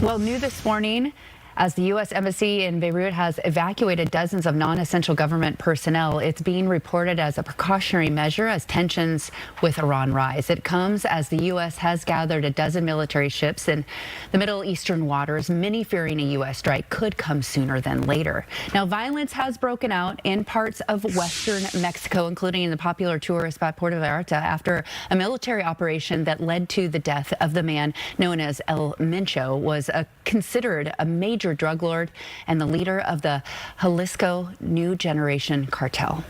Well, new this morning, as the U.S. Embassy in Beirut has evacuated dozens of non-essential government personnel, it's being reported as a precautionary measure as tensions with Iran rise. It comes as the U.S. has gathered a dozen military ships in the Middle Eastern waters, many fearing a U.S. strike could come sooner than later. Now, violence has broken out in parts of western Mexico, including in the popular tourist spot Puerto Vallarta, after a military operation that led to the death of the man known as El Mencho was considered a major drug lord and the leader of the Jalisco New Generation cartel.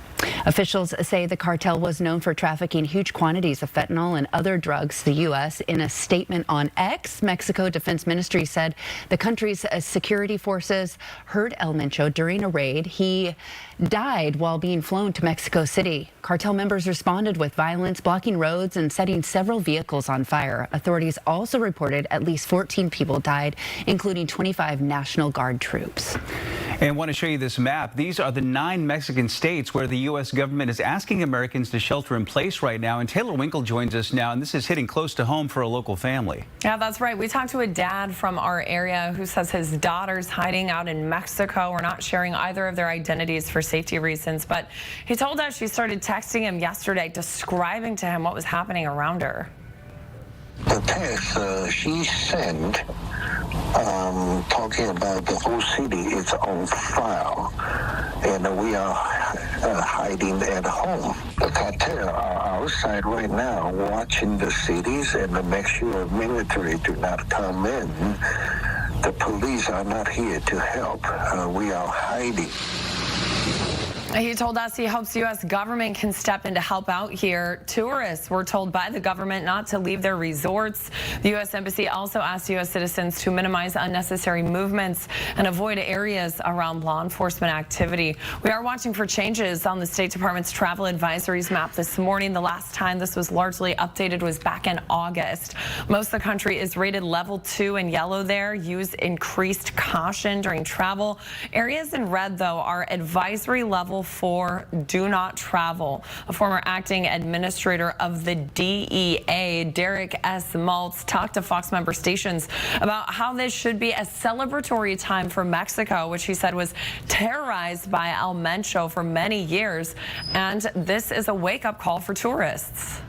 Officials say the cartel was known for trafficking huge quantities of fentanyl and other drugs to the U.S. In a statement on X, Mexico Defense Ministry said the country's security forces heard El Mencho during a raid. He died while being flown to Mexico City. Cartel members responded with violence, blocking roads and setting several vehicles on fire. Authorities also reported at least 14 people died, including 25 National Guard troops. And I want to show you this map. These are the 9 Mexican states where the U.S. government is asking Americans to shelter in place right now. And Taylor Winkle joins us now, and this is hitting close to home for a local family. Yeah, that's right. We talked to a dad from our area who says his daughter's hiding out in Mexico. We're not sharing either of their identities for safety reasons, but he told us she started texting him yesterday, describing to him what was happening around her. The text she sent talking about the whole city is on fire, and we are hiding at home. The cartel are outside right now watching the cities and to make sure military do not come in. The police are not here to help. We are hiding. He told us he hopes U.S. government can step in to help out here. Tourists were told by the government not to leave their resorts. The U.S. Embassy also asked U.S. citizens to minimize unnecessary movements and avoid areas around law enforcement activity. We are watching for changes on the State Department's travel advisories map this morning. The last time this was largely updated was back in August. Most of the country is rated level 2 in yellow there. Use increased caution during travel. Areas in red, though, are advisory level 4, do not travel. A former acting administrator of the DEA, Derek S. Maltz, talked to Fox member stations about how this should be a celebratory time for Mexico, which he said was terrorized by El Mencho for many years. And this is a wake-up call for tourists.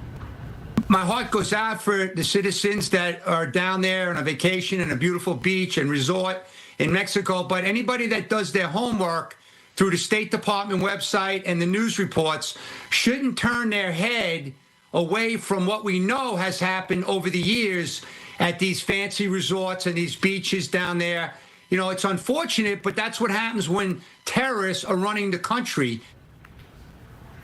My heart goes out for the citizens that are down there on a vacation in a beautiful beach and resort in Mexico, but anybody that does their homework through the State Department website and the news reports shouldn't turn their head away from what we know has happened over the years at these fancy resorts and these beaches down there. You know, it's unfortunate, but that's what happens when terrorists are running the country.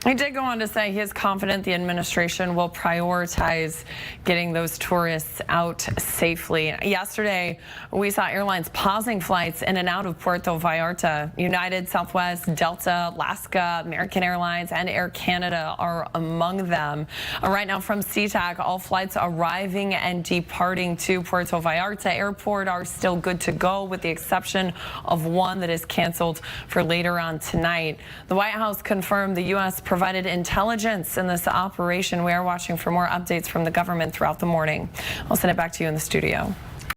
He did go on to say he is confident the administration will prioritize getting those tourists out safely. Yesterday, we saw airlines pausing flights in and out of Puerto Vallarta. United, Southwest, Delta, Alaska, American Airlines, and Air Canada are among them. Right now from SeaTac, all flights arriving and departing to Puerto Vallarta Airport are still good to go, with the exception of one that is canceled for later on tonight. The White House confirmed the U.S. provided intelligence in this operation. We are watching for more updates from the government throughout the morning. I'll send it back to you in the studio.